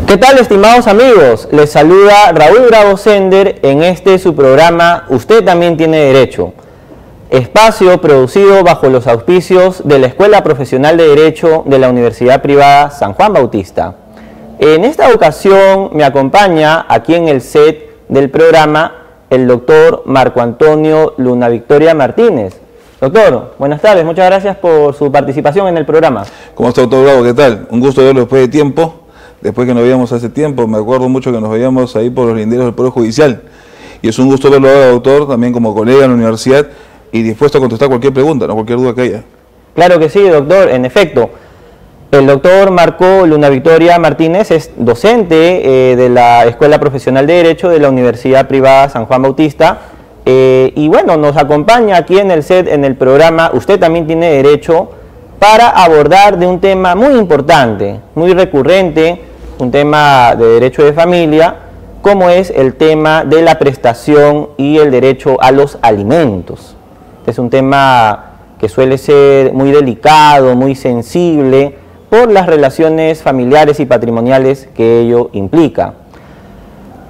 ¿Qué tal, estimados amigos? Les saluda Raúl Bravo Sender en su programa Usted también tiene derecho, espacio producido bajo los auspicios de la Escuela Profesional de Derecho de la Universidad Privada San Juan Bautista. En esta ocasión me acompaña aquí en el set del programa el doctor Marco Antonio Luna Victoria Martínez. Doctor, buenas tardes, muchas gracias por su participación en el programa. ¿Cómo está, doctor Bravo? ¿Qué tal? Un gusto verlo después de tiempo. Después que nos veíamos hace tiempo, me acuerdo mucho que nos veíamos ahí por los linderos del Poder Judicial. Y es un gusto verlo ahora, doctor, también como colega en la universidad y dispuesto a contestar cualquier pregunta, no cualquier duda que haya. Claro que sí, doctor, en efecto. El doctor Marco Luna Victoria Martínez es docente de la Escuela Profesional de Derecho de la Universidad Privada San Juan Bautista. Y bueno, nos acompaña aquí en el set, en el programa Usted también tiene derecho, para abordar de un tema muy importante, muy recurrente, un tema de derecho de familia, como es el tema de la prestación y el derecho a los alimentos. Es un tema que suele ser muy delicado, muy sensible, por las relaciones familiares y patrimoniales que ello implica.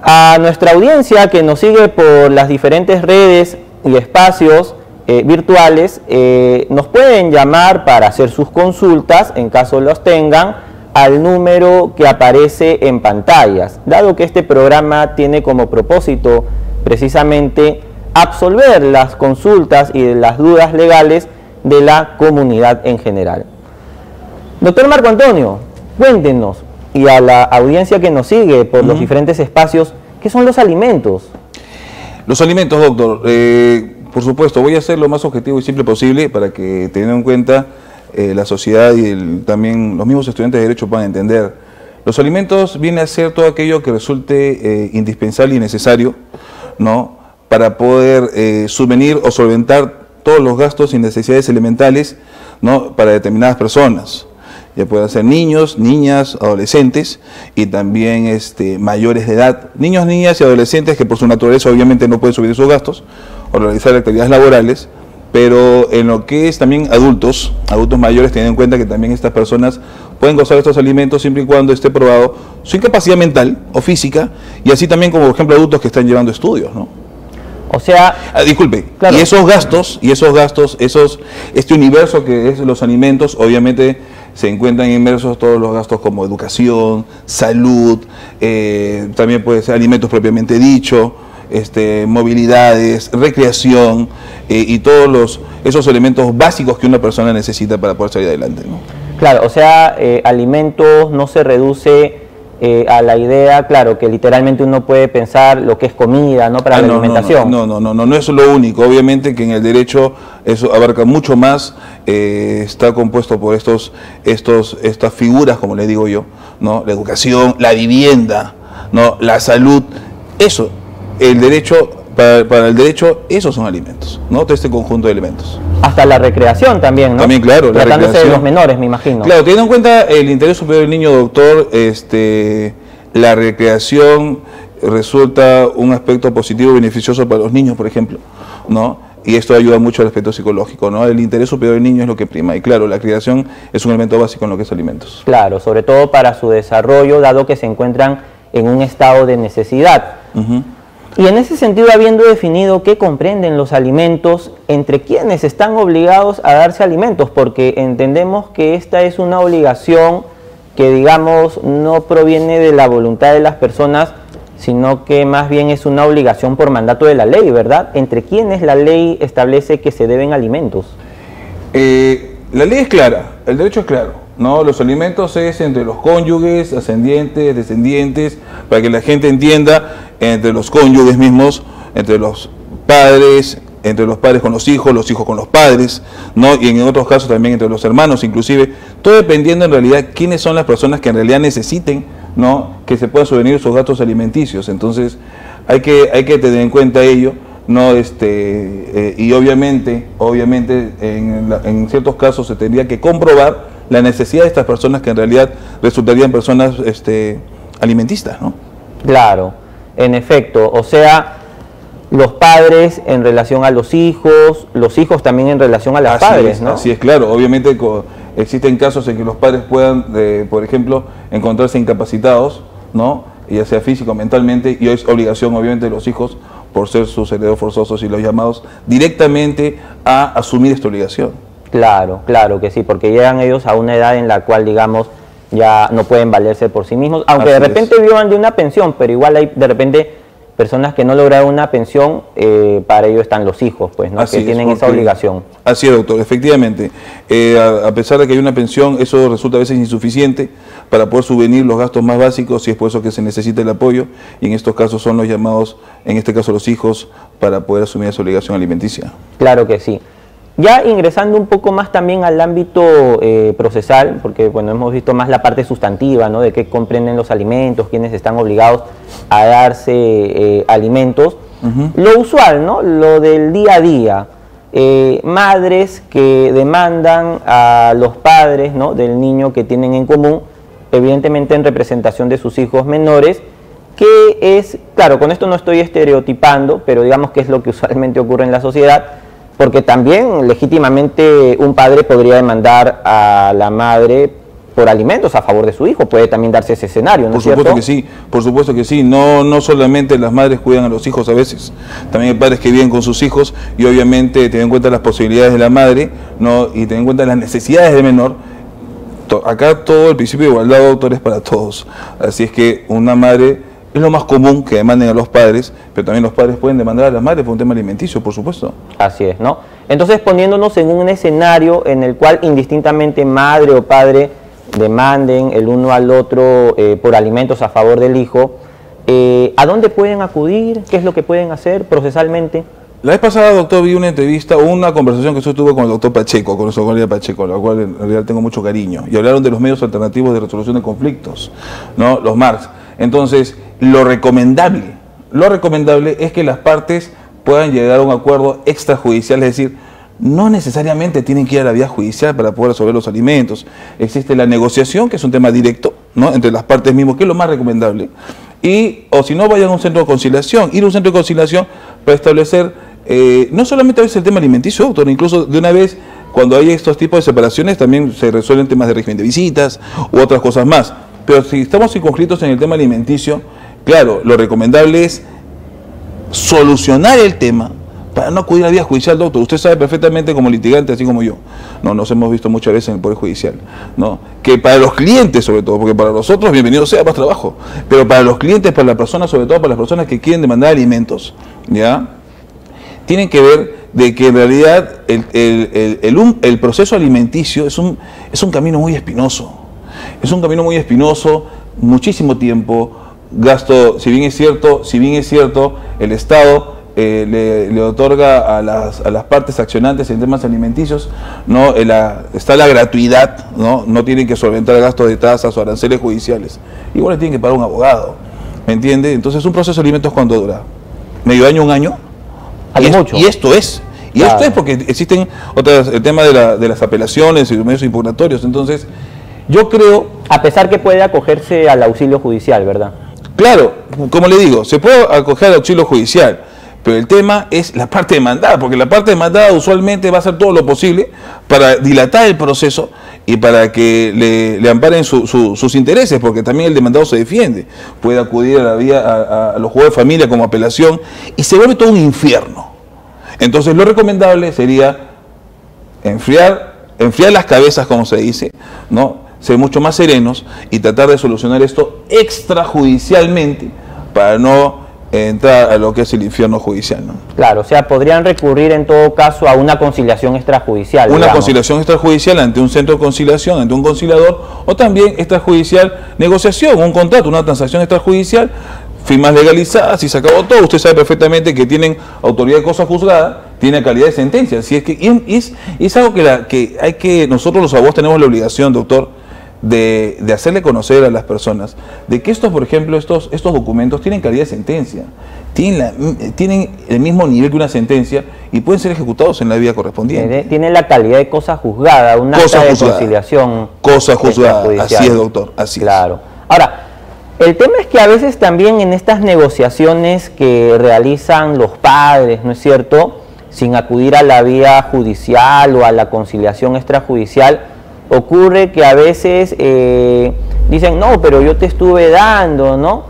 A nuestra audiencia que nos sigue por las diferentes redes y espacios virtuales, nos pueden llamar para hacer sus consultas, en caso los tengan, al número que aparece en pantallas, dado que este programa tiene como propósito precisamente absolver las consultas y las dudas legales de la comunidad en general. Doctor Marco Antonio, cuéntenos, y a la audiencia que nos sigue por los diferentes espacios, ¿qué son los alimentos? Los alimentos, doctor, por supuesto, voy a ser lo más objetivo y simple posible para que tengan en cuenta la sociedad y también los mismos estudiantes de Derecho puedan entender. Los alimentos viene a ser todo aquello que resulte indispensable y necesario, ¿no?, para poder subvenir o solventar todos los gastos y necesidades elementales, ¿no?, para determinadas personas. Ya pueden ser niños, niñas, adolescentes y también mayores de edad. Niños, niñas y adolescentes que por su naturaleza obviamente no pueden subir sus gastos o realizar actividades laborales, pero en lo que es también adultos mayores, teniendo en cuenta que también estas personas pueden gozar de estos alimentos siempre y cuando esté probado su incapacidad mental o física, y así también como por ejemplo adultos que están llevando estudios, ¿no? O sea, disculpe, claro. y esos gastos, este universo que es los alimentos, obviamente se encuentran inmersos todos los gastos como educación, salud, también puede ser alimentos propiamente dicho, movilidades, recreación y todos esos elementos básicos que una persona necesita para poder salir adelante, ¿no? Claro, o sea, alimentos no se reduce a la idea, claro, que literalmente uno puede pensar lo que es comida, ¿no?, para la alimentación. No es lo único. Obviamente que en el derecho eso abarca mucho más, está compuesto por estas figuras, como le digo yo, ¿no?, la educación, la vivienda, ¿no?, la salud, eso, el derecho, para el derecho, esos son alimentos, ¿no?, todo este conjunto de elementos. Hasta la recreación también, ¿no? También, claro, la tratándose recreación. De los menores, me imagino. Claro, teniendo en cuenta el interés superior del niño, doctor, la recreación resulta un aspecto positivo y beneficioso para los niños, por ejemplo, ¿no? Y esto ayuda mucho al aspecto psicológico, ¿no? El interés superior del niño es lo que prima. Y claro, la recreación es un elemento básico en lo que es alimentos. Claro, sobre todo para su desarrollo, dado que se encuentran en un estado de necesidad. Y en ese sentido, habiendo definido qué comprenden los alimentos, entre quienes están obligados a darse alimentos, porque entendemos que esta es una obligación que, digamos, no proviene de la voluntad de las personas, sino que más bien es una obligación por mandato de la ley, ¿verdad? ¿Entre quiénes la ley establece que se deben alimentos? La ley es clara, el derecho es claro, ¿no? Los alimentos es entre los cónyuges, ascendientes, descendientes, para que la gente entienda, entre los cónyuges mismos, entre los padres con los hijos con los padres, ¿no? Y en otros casos también entre los hermanos, inclusive, todo dependiendo en realidad quiénes son las personas que en realidad necesiten, ¿no?, que se puedan subvenir sus gastos alimenticios. Entonces hay que tener en cuenta ello, ¿no? Y obviamente en ciertos casos se tendría que comprobar la necesidad de estas personas que en realidad resultarían personas alimentistas, ¿no? Claro, en efecto, o sea, los padres en relación a los hijos también en relación a las padres, ¿no? Así es, claro. Obviamente existen casos en que los padres puedan, por ejemplo, encontrarse incapacitados, ¿no? Ya sea físico o mentalmente, y es obligación obviamente de los hijos, por ser sus herederos forzosos y los llamados directamente a asumir esta obligación. Claro, claro que sí, porque llegan ellos a una edad en la cual, digamos, ya no pueden valerse por sí mismos, aunque de repente vivan de una pensión, pero igual hay de repente personas que no lograron una pensión, para ello están los hijos, pues, ¿no? Que tienen esa obligación. Así es, doctor, efectivamente. A pesar de que hay una pensión, eso resulta a veces insuficiente para poder subvenir los gastos más básicos, y es por eso que se necesita el apoyo, y en estos casos son los llamados, en este caso los hijos, para poder asumir esa obligación alimenticia. Claro que sí. Ya ingresando un poco más también al ámbito procesal, porque bueno, hemos visto más la parte sustantiva, ¿no? De qué comprenden los alimentos, quiénes están obligados a darse alimentos. Lo usual, ¿no? Lo del día a día. Madres que demandan a los padres, ¿no? Del niño que tienen en común, evidentemente en representación de sus hijos menores, que es, claro, con esto no estoy estereotipando, pero digamos que es lo que usualmente ocurre en la sociedad, porque también legítimamente un padre podría demandar a la madre por alimentos a favor de su hijo, puede también darse ese escenario, ¿no es cierto? Por supuesto que sí, por supuesto que sí. No solamente las madres cuidan a los hijos a veces, también hay padres que viven con sus hijos y obviamente tienen en cuenta las posibilidades de la madre, ¿no? Y tienen en cuenta las necesidades del menor. Acá todo el principio de igualdad, doctor, es para todos. Así es que una madre, es lo más común que demanden a los padres, pero también los padres pueden demandar a las madres por un tema alimenticio, por supuesto. Así es, ¿no? Entonces, poniéndonos en un escenario en el cual indistintamente madre o padre demanden el uno al otro por alimentos a favor del hijo, ¿a dónde pueden acudir? ¿Qué es lo que pueden hacer procesalmente? La vez pasada, doctor, vi una entrevista o una conversación que yo tuve con el doctor Pacheco, con nuestro colega Pacheco, a la cual en realidad tengo mucho cariño, y hablaron de los medios alternativos de resolución de conflictos, ¿no? Los MARCs. Entonces, lo recomendable es que las partes puedan llegar a un acuerdo extrajudicial, es decir, no necesariamente tienen que ir a la vía judicial para poder resolver los alimentos. Existe la negociación, que es un tema directo, ¿no? Entre las partes mismas, que es lo más recomendable. O si no, vayan a un centro de conciliación, ir a un centro de conciliación para establecer, no solamente a veces el tema alimenticio, doctor, incluso de una vez, cuando hay estos tipos de separaciones, también se resuelven temas de régimen de visitas u otras cosas más. Pero si estamos circunscritos en el tema alimenticio, claro, lo recomendable es solucionar el tema para no acudir a la vía judicial, doctor. Usted sabe perfectamente como litigante, así como yo, no nos hemos visto muchas veces en el Poder Judicial, ¿no? Que para los clientes, sobre todo, porque para nosotros, bienvenido sea, más trabajo, pero para los clientes, para las personas, sobre todo para las personas que quieren demandar alimentos, ¿ya? Tienen que ver de que en realidad el proceso alimenticio es un camino muy espinoso. Es un camino muy espinoso, muchísimo tiempo, gasto, si bien es cierto, el Estado le otorga a las partes accionantes en temas alimenticios, ¿no? Está la gratuidad, no tienen que solventar gastos de tasas o aranceles judiciales. Igual le tienen que pagar un abogado, ¿me entiende? Entonces un proceso de alimentos, ¿cuánto dura? ¿Medio año, un año? Y esto es porque existen el tema de las apelaciones y los medios impugnatorios. Entonces, yo creo... A pesar que puede acogerse al auxilio judicial, ¿verdad? Claro, como le digo, se puede acoger al auxilio judicial, pero el tema es la parte demandada, porque la parte demandada usualmente va a hacer todo lo posible para dilatar el proceso y para que le amparen sus intereses, porque también el demandado se defiende. Puede acudir a la vía, a los juegos de familia como apelación, y se vuelve todo un infierno. Entonces lo recomendable sería enfriar las cabezas, como se dice, ¿no? Ser mucho más serenos y tratar de solucionar esto extrajudicialmente para no entrar a lo que es el infierno judicial, ¿no? Claro, o sea, podrían recurrir en todo caso a una conciliación extrajudicial. Una conciliación extrajudicial ante un centro de conciliación, ante un conciliador, o también extrajudicial negociación, un contrato, una transacción extrajudicial, firmas legalizadas y se acabó todo. Usted sabe perfectamente que tienen autoridad de cosa juzgada, tiene calidad de sentencia. Así es que es algo que nosotros los abogados tenemos la obligación, doctor, de hacerle conocer a las personas de que por ejemplo, estos documentos tienen calidad de sentencia, tienen el mismo nivel que una sentencia y pueden ser ejecutados en la vía correspondiente. Tienen la calidad de cosa juzgada, una acta de conciliación. Cosa juzgada, así es, doctor, así claro. es. Ahora, el tema es que a veces también en estas negociaciones que realizan los padres, ¿no es cierto?, sin acudir a la vía judicial o a la conciliación extrajudicial, ocurre que a veces dicen, no, pero yo te estuve dando, ¿no?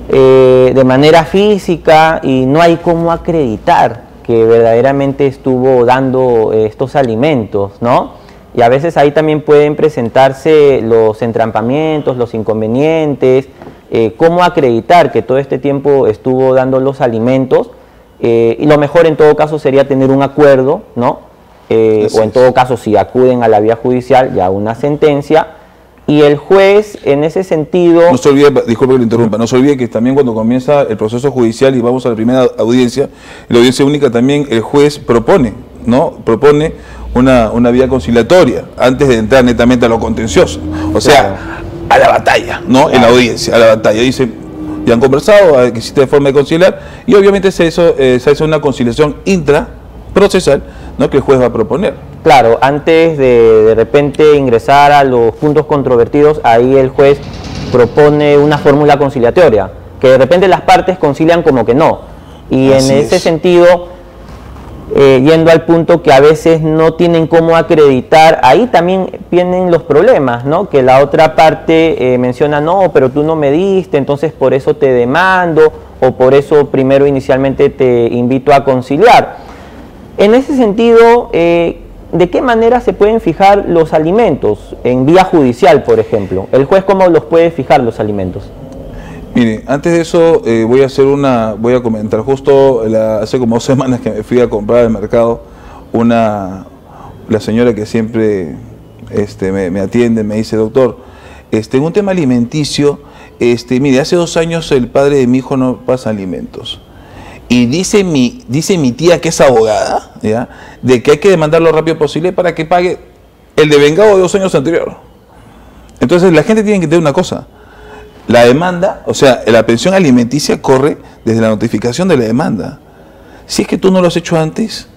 De manera física, y no hay cómo acreditar que verdaderamente estuvo dando estos alimentos, ¿no? Y a veces ahí también pueden presentarse los entrampamientos, los inconvenientes, cómo acreditar que todo este tiempo estuvo dando los alimentos, y lo mejor en todo caso sería tener un acuerdo, ¿no? O en todo caso, si acuden a la vía judicial, ya una sentencia, y el juez en ese sentido... No se olvide, disculpe que lo interrumpa, no se olvide que también cuando comienza el proceso judicial y vamos a la primera audiencia, en la audiencia única también el juez propone, ¿no? Propone una vía conciliatoria antes de entrar netamente a lo contencioso. O sea, claro, a la batalla, ¿no? Claro. En la audiencia, a la batalla. Dice, ya han conversado, que existe forma de conciliar, y obviamente se hace una conciliación intraprocesal, ¿no? Que el juez va a proponer. Claro, antes de repente ingresar a los puntos controvertidos, ahí el juez propone una fórmula conciliatoria, que de repente las partes concilian como que no. Y así en ese sentido, yendo al punto que a veces no tienen cómo acreditar, ahí también vienen los problemas, ¿no? Que la otra parte menciona, no, pero tú no me diste, entonces por eso te demando, o por eso primero inicialmente te invito a conciliar. En ese sentido, ¿de qué manera se pueden fijar los alimentos en vía judicial, por ejemplo? ¿El juez cómo los puede fijar los alimentos? Mire, antes de eso voy a comentar, justo hace como 2 semanas que me fui a comprar al mercado, la señora que siempre me atiende me dice, doctor, en un tema alimenticio, mire, hace 2 años el padre de mi hijo no pasa alimentos. Y dice mi tía, que es abogada, ¿ya?, de que hay que demandar lo rápido posible para que pague el devengado de 2 años anterior. Entonces la gente tiene que entender una cosa. La demanda, o sea, la pensión alimenticia corre desde la notificación de la demanda. Si es que tú no lo has hecho antes,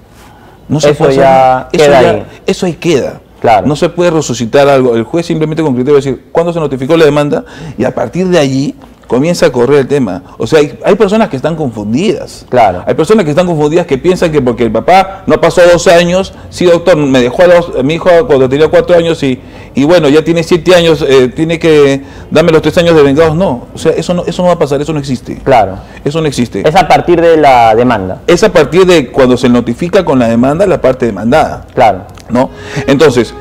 no se puede hacer. Eso ahí queda. Claro. No se puede resucitar algo. El juez simplemente con criterio va a decir cuándo se notificó la demanda, y a partir de allí comienza a correr el tema. O sea, hay personas que están confundidas. Claro. Hay personas que están confundidas, que piensan que porque el papá no pasó 2 años, sí, doctor, me dejó a mi hijo cuando tenía 4 años y bueno, ya tiene 7 años, tiene que darme los 3 años de vengados. No, o sea, eso no va a pasar, eso no existe. Claro. Eso no existe. Es a partir de la demanda. Es a partir de cuando se notifica con la demanda la parte demandada. Claro. ¿No? Entonces,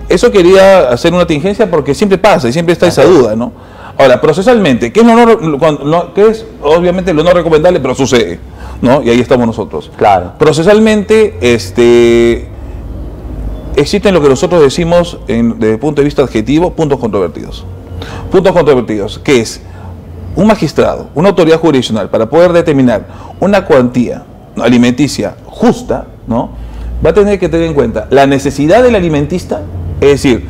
eso quería hacer una tingencia porque siempre pasa y siempre está esa duda, ¿no? Ahora, procesalmente, ¿qué es obviamente lo no recomendable, pero sucede, ¿no? Y ahí estamos nosotros. Claro. Procesalmente, existen lo que nosotros decimos, desde el punto de vista adjetivo, puntos controvertidos. Puntos controvertidos, que es un magistrado, una autoridad jurisdiccional, para poder determinar una cuantía alimenticia justa, ¿no?, va a tener que tener en cuenta la necesidad del alimentista, es decir,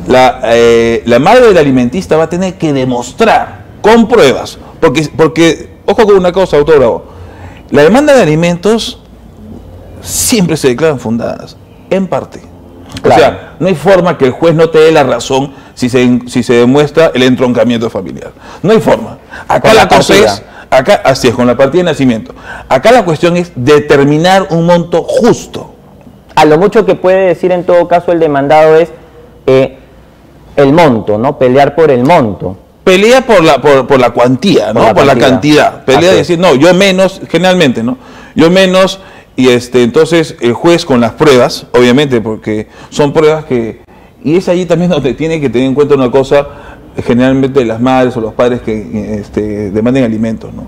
la madre del alimentista va a tener que demostrar con pruebas, porque ojo con una cosa, doctor Bravo, la demanda de alimentos siempre se declaran fundadas, en parte. Claro. O sea, no hay forma que el juez no te dé la razón si se demuestra el entroncamiento familiar. No hay forma. Acá la cosa es, así es, con la partida de nacimiento. Acá la cuestión es determinar un monto justo. A lo mucho que puede decir en todo caso el demandado es el monto, ¿no? Pelear por el monto. Pelea por la cuantía, ¿no? Por la cantidad. Pelea de decir, no, yo menos, generalmente, ¿no? Yo menos, y entonces el juez con las pruebas, obviamente, porque son pruebas que... Y es allí también donde tiene que tener en cuenta una cosa, generalmente las madres o los padres que demanden alimentos, ¿no?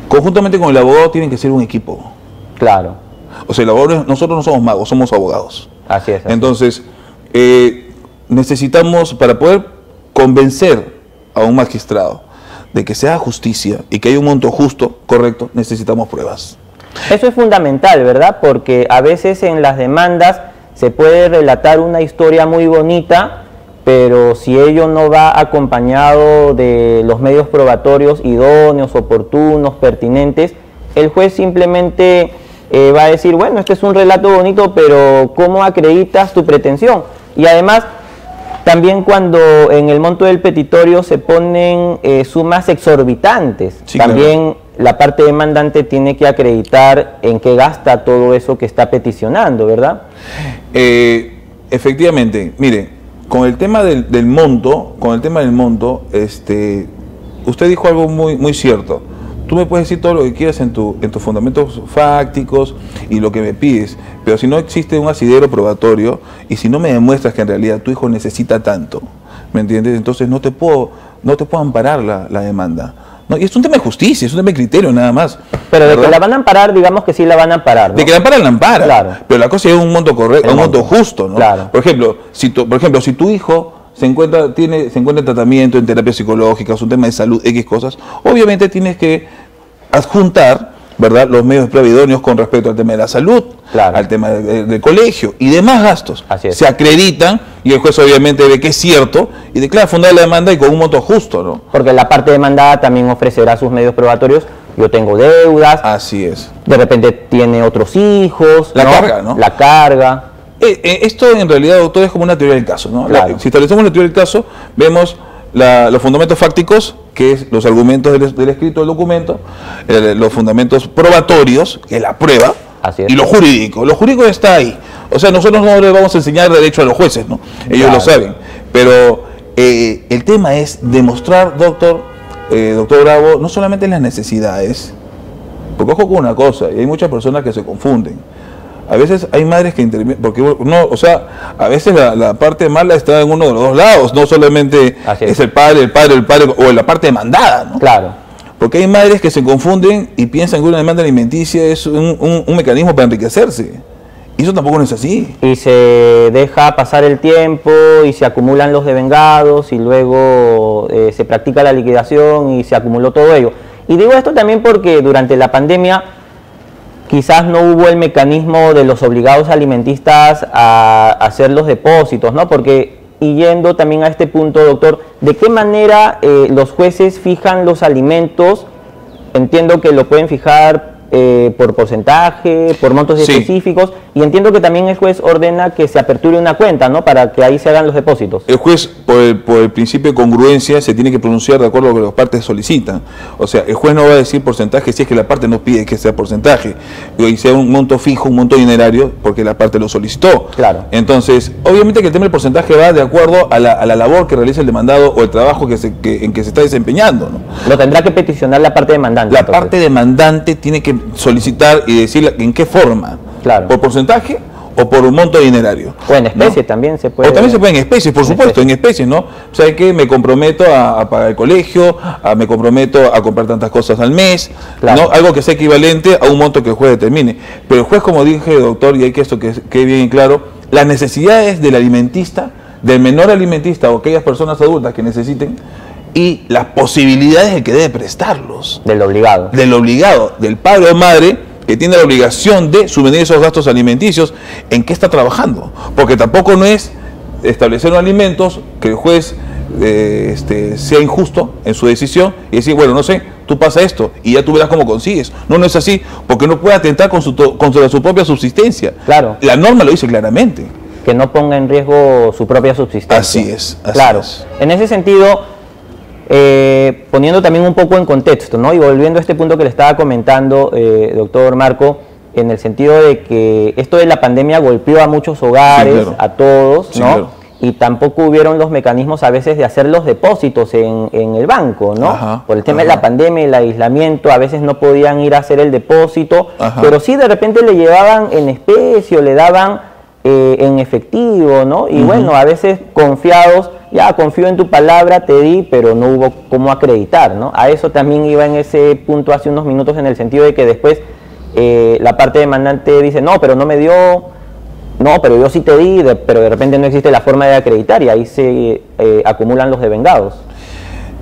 Conjuntamente con el abogado tienen que ser un equipo. Claro. O sea, el abogado, nosotros no somos magos, somos abogados. Así es. Entonces, necesitamos, para poder convencer a un magistrado de que se haga justicia y que haya un monto justo, correcto, necesitamos pruebas. Eso es fundamental, ¿verdad? Porque a veces en las demandas se puede relatar una historia muy bonita, pero si ello no va acompañado de los medios probatorios idóneos, oportunos, pertinentes, el juez simplemente va a decir, bueno, este es un relato bonito, pero ¿cómo acreditas tu pretensión? Y además, también cuando en el monto del petitorio se ponen sumas exorbitantes, sí, también claro, la parte demandante tiene que acreditar en qué gasta todo eso que está peticionando, ¿verdad? Efectivamente, mire, con el tema del monto, usted dijo algo muy cierto. Tú me puedes decir todo lo que quieras en tus fundamentos fácticos y lo que me pides, pero si no existe un asidero probatorio y si no me demuestras que en realidad tu hijo necesita tanto, ¿me entiendes? Entonces no te puedo amparar la demanda. ¿No? Y es un tema de justicia, es un tema de criterio nada más. Pero de que la van a amparar, digamos que sí la van a amparar, ¿no? De que la amparan, Claro. pero la cosa es un monto correcto, un monto justo, ¿no? Claro. Por ejemplo, si tu hijo se encuentra en tratamiento, en terapia psicológica, es un tema de salud, X cosas, obviamente tienes que adjuntar, ¿verdad?, los medios de prueba idóneos con respecto al tema de la salud, claro, al tema del colegio y demás gastos. Así es. Se acreditan y el juez obviamente ve que es cierto y declara fundada la demanda y con un monto justo, ¿no? Porque la parte demandada también ofrecerá sus medios probatorios. Yo tengo deudas. Así es. De repente tiene otros hijos. La carga, ¿no? La carga. Esto en realidad, doctor, es como una teoría del caso, ¿no? Claro. Si establecemos la teoría del caso, vemos los fundamentos fácticos, que es los argumentos del escrito del documento, los fundamentos probatorios, que es la prueba, Así es. Y lo jurídico. Lo jurídico está ahí. O sea, nosotros no les vamos a enseñar derecho a los jueces, ¿no? Ellos Claro. lo saben. Pero el tema es demostrar, doctor Bravo, no solamente las necesidades, porque ojo con una cosa, y hay muchas personas que se confunden. A veces hay madres que intervienen, porque uno, o sea, a veces la parte mala está en uno de los dos lados, no solamente es el padre, o la parte demandada, ¿no? Claro. Porque hay madres que se confunden y piensan que una demanda alimenticia es un mecanismo para enriquecerse. Y eso tampoco no es así. Y se deja pasar el tiempo y se acumulan los devengados y luego se practica la liquidación y se acumuló todo ello. Y digo esto también porque durante la pandemia quizás no hubo el mecanismo de los obligados alimentistas a hacer los depósitos, ¿no? Porque, y yendo también a este punto, doctor, ¿de qué manera los jueces fijan los alimentos? Entiendo que lo pueden fijar por porcentaje, por montos específicos, y entiendo que también el juez ordena que se aperture una cuenta, ¿no? Para que ahí se hagan los depósitos. El juez, por el principio de congruencia, se tiene que pronunciar de acuerdo a lo que las partes solicitan. O sea, el juez no va a decir porcentaje si es que la parte no pide que sea porcentaje, y sea un monto fijo, un monto dinerario, porque la parte lo solicitó. Claro. Entonces, obviamente que el tema del porcentaje va de acuerdo a la labor que realiza el demandado o el trabajo en que se está desempeñando, ¿no? Lo tendrá que peticionar la parte demandante. La parte demandante tiene que solicitar y decir en qué forma. Claro. ¿Por porcentaje o por un monto dinerario? O en especie, ¿no? También se puede. O también se puede en especies, por supuesto, en especies, ¿no? O sea, que me comprometo a pagar el colegio, me comprometo a comprar tantas cosas al mes, claro, ¿no? Algo que sea equivalente a un monto que el juez determine. Pero el juez, como dije, doctor, y hay que esto que quede bien claro, las necesidades del alimentista, del menor alimentista o aquellas personas adultas que necesiten, y las posibilidades de que debe prestarlos. Del obligado. Del obligado, del padre o madre que tiene la obligación de subvenir esos gastos alimenticios, ¿en qué está trabajando? Porque tampoco no es establecer unos alimentos que el juez sea injusto en su decisión y decir, bueno, no sé, tú pasa esto y ya tú verás cómo consigues. No, no es así, porque no puede atentar contra su propia subsistencia. Claro. La norma lo dice claramente. Que no ponga en riesgo su propia subsistencia. Así es. Así claro. es. En ese sentido, poniendo también un poco en contexto, ¿no? Y volviendo a este punto que le estaba comentando, doctor Marco, en el sentido de que esto de la pandemia golpeó a muchos hogares, sí, claro, a todos, sí, ¿no? Claro. Y tampoco hubieron los mecanismos a veces de hacer los depósitos en el banco, ¿no? Ajá, por el tema de la pandemia, el aislamiento, a veces no podían ir a hacer el depósito, ajá, pero sí de repente le llevaban en especie o le daban en efectivo, ¿no? Y bueno, a veces confiados, ya confío en tu palabra, te di, pero no hubo cómo acreditar, ¿no? A eso también iba en ese punto hace unos minutos, en el sentido de que después la parte demandante dice, no, pero no me dio, no, pero yo sí te di, pero de repente no existe la forma de acreditar y ahí se acumulan los devengados.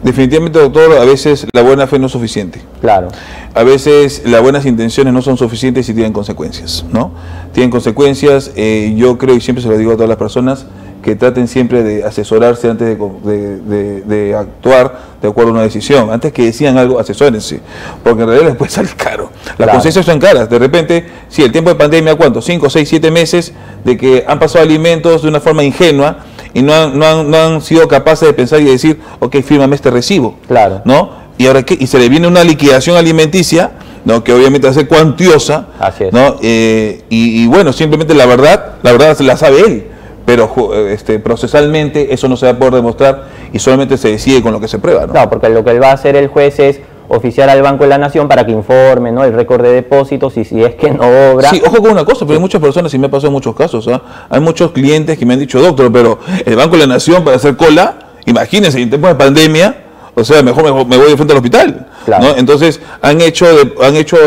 Definitivamente, doctor, a veces la buena fe no es suficiente. Claro. A veces las buenas intenciones no son suficientes y tienen consecuencias, ¿no? Tienen consecuencias, yo creo, y siempre se lo digo a todas las personas, que traten siempre de asesorarse antes de actuar de acuerdo a una decisión. Antes que decían algo, asesórense, porque en realidad les puede salir caro. Las claro, consecuencias son caras. De repente, sí, el tiempo de pandemia, ¿cuánto? 5, 6, 7 meses de que han pasado alimentos de una forma ingenua y no han sido capaces de pensar y decir, ok, fírmame este recibo. Claro. ¿No? ¿Y ahora qué? Y se le viene una liquidación alimenticia, ¿no? Que obviamente va a ser cuantiosa. Así es. ¿No? Y bueno, simplemente la verdad la sabe él. pero procesalmente eso no se va a poder demostrar y solamente se decide con lo que se prueba, ¿no? Claro, porque lo que va a hacer el juez es oficiar al Banco de la Nación para que informe, ¿no?, el récord de depósitos y si es que no obra. Sí, ojo con una cosa, pero hay muchas personas, y me ha pasado en muchos casos, hay muchos clientes que me han dicho, doctor, pero el Banco de la Nación para hacer cola, imagínense, en tiempos de pandemia, o sea, mejor me voy de frente al hospital. Claro. ¿No? Entonces, han hecho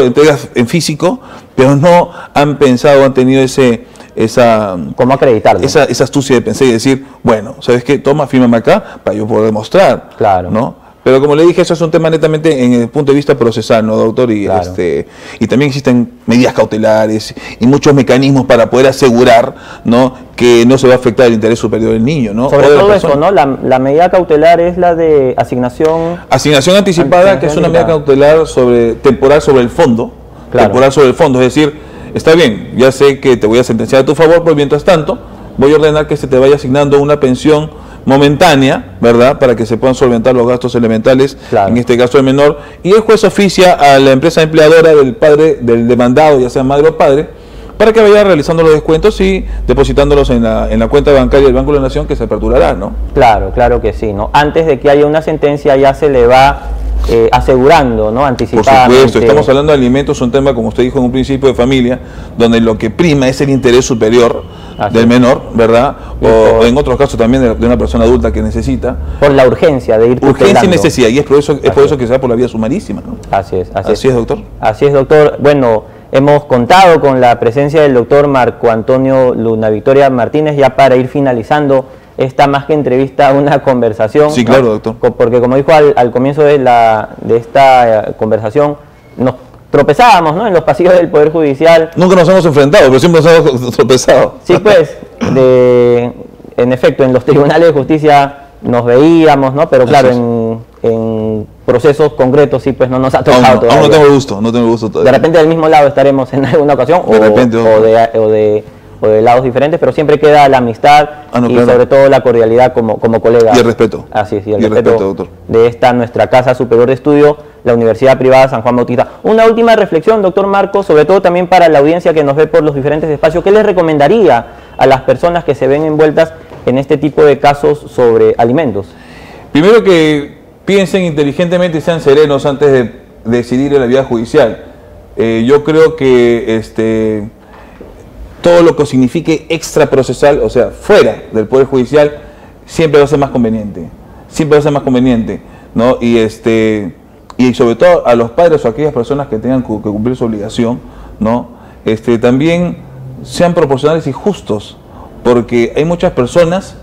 entregas en físico, pero no han pensado, han tenido esa ¿Cómo acreditarlo? Esa astucia de pensar y decir, bueno, ¿sabes qué? Toma, fírmame acá para yo poder demostrar. Claro. ¿No? Pero como le dije, eso es un tema netamente en el punto de vista procesal, ¿no, doctor? Y, claro. Y también existen medidas cautelares y muchos mecanismos para poder asegurar, ¿no?, que no se va a afectar el interés superior del niño, ¿no? Sobre todo eso, ¿no? La medida cautelar es la de asignación... Asignación anticipada, que es una medida cautelar temporal sobre el fondo. Claro. Temporal sobre el fondo, es decir, está bien, ya sé que te voy a sentenciar a tu favor, pero mientras tanto voy a ordenar que se te vaya asignando una pensión momentánea, ¿verdad?, para que se puedan solventar los gastos elementales, claro, en este caso el menor, y el juez oficia a la empresa empleadora del padre, del demandado, ya sea madre o padre, para que vaya realizando los descuentos y depositándolos en la cuenta bancaria del Banco de la Nación, que se aperturará, ¿no? Claro, claro que sí, ¿no? Antes de que haya una sentencia ya se le va asegurando, ¿no?, anticipadamente. Por supuesto, estamos hablando de alimentos, un tema, como usted dijo, en un principio de familia, donde lo que prima es el interés superior del menor, ¿verdad? O en otros casos también de una persona adulta que necesita. Por la urgencia de ir tutelando. Urgencia y necesidad, y es por eso que se da por la vía sumarísima, ¿no? Así es, doctor. Así es, doctor. Bueno, hemos contado con la presencia del doctor Marco Antonio Luna Victoria Martínez, ya para ir finalizando esta más que entrevista, una conversación. Sí, claro, ¿no?, doctor. Porque como dijo al comienzo de esta conversación, nos tropezábamos, ¿no?, en los pasillos del Poder Judicial. Nunca nos hemos enfrentado, pero siempre nos hemos tropezado. Sí, pues, en efecto, en los tribunales de justicia nos veíamos, ¿no? Pero claro, en procesos concretos sí, pues no nos ha tocado todavía. Aún no tengo gusto todavía. De repente del mismo lado estaremos en alguna ocasión, o de lados diferentes, pero siempre queda la amistad y sobre todo la cordialidad como colega. Y el respeto. Así es, y el respeto, doctor, de esta nuestra Casa Superior de Estudio, la Universidad Privada San Juan Bautista. Una última reflexión, doctor Marcos, sobre todo también para la audiencia que nos ve por los diferentes espacios. ¿Qué les recomendaría a las personas que se ven envueltas en este tipo de casos sobre alimentos? Primero, que piensen inteligentemente y sean serenos antes de decidir en la vía judicial. Yo creo que todo lo que signifique extraprocesal, o sea, fuera del Poder Judicial, siempre va a ser más conveniente. Siempre va a ser más conveniente, ¿no? Y sobre todo a los padres o a aquellas personas que tengan que cumplir su obligación, ¿no? También sean proporcionales y justos, porque hay muchas personas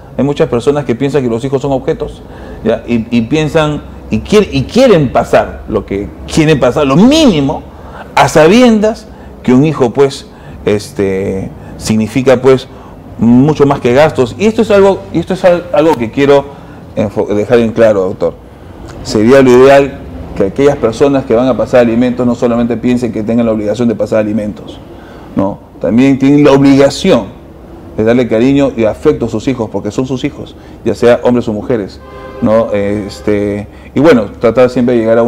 que piensan que los hijos son objetos, ¿ya? Y piensan y quieren pasar lo que quieren pasar, lo mínimo, a sabiendas que un hijo, pues, significa, pues, mucho más que gastos. Y esto es algo que quiero dejar en claro, doctor. Sería lo ideal que aquellas personas que van a pasar alimentos no solamente piensen que tengan la obligación de pasar alimentos, ¿no? También tienen la obligación de darle cariño y afecto a sus hijos, porque son sus hijos, ya sea hombres o mujeres, ¿no? Y bueno, tratar siempre de llegar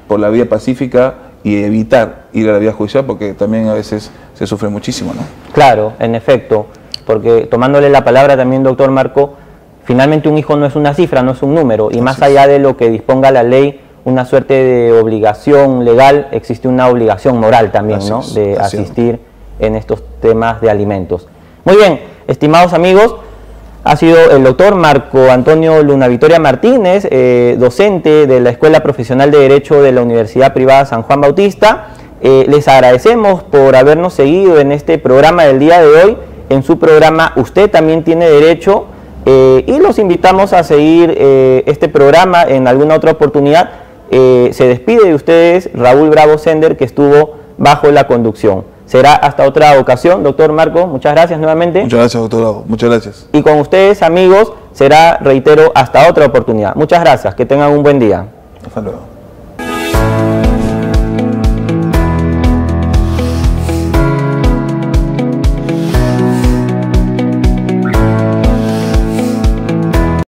por la vía pacífica y evitar ir a la vía judicial, porque también a veces se sufre muchísimo, ¿no? Claro, en efecto, porque tomándole la palabra también, doctor Marco, finalmente un hijo no es una cifra, no es un número, y más allá de lo que disponga la ley, una suerte de obligación legal, existe una obligación moral también, ¿no?, de asistir en estos temas de alimentos. Muy bien, estimados amigos, ha sido el doctor Marco Antonio Luna Victoria Martínez, docente de la Escuela Profesional de Derecho de la Universidad Privada San Juan Bautista. Les agradecemos por habernos seguido en este programa del día de hoy, en su programa Usted También Tiene Derecho, y los invitamos a seguir este programa en alguna otra oportunidad. Se despide de ustedes Raúl Bravo Sender, que estuvo bajo la conducción. Será hasta otra ocasión, doctor Marco, muchas gracias nuevamente. Muchas gracias, doctor Bravo, muchas gracias. Y con ustedes, amigos, será, reitero, hasta otra oportunidad. Muchas gracias, que tengan un buen día. Hasta luego.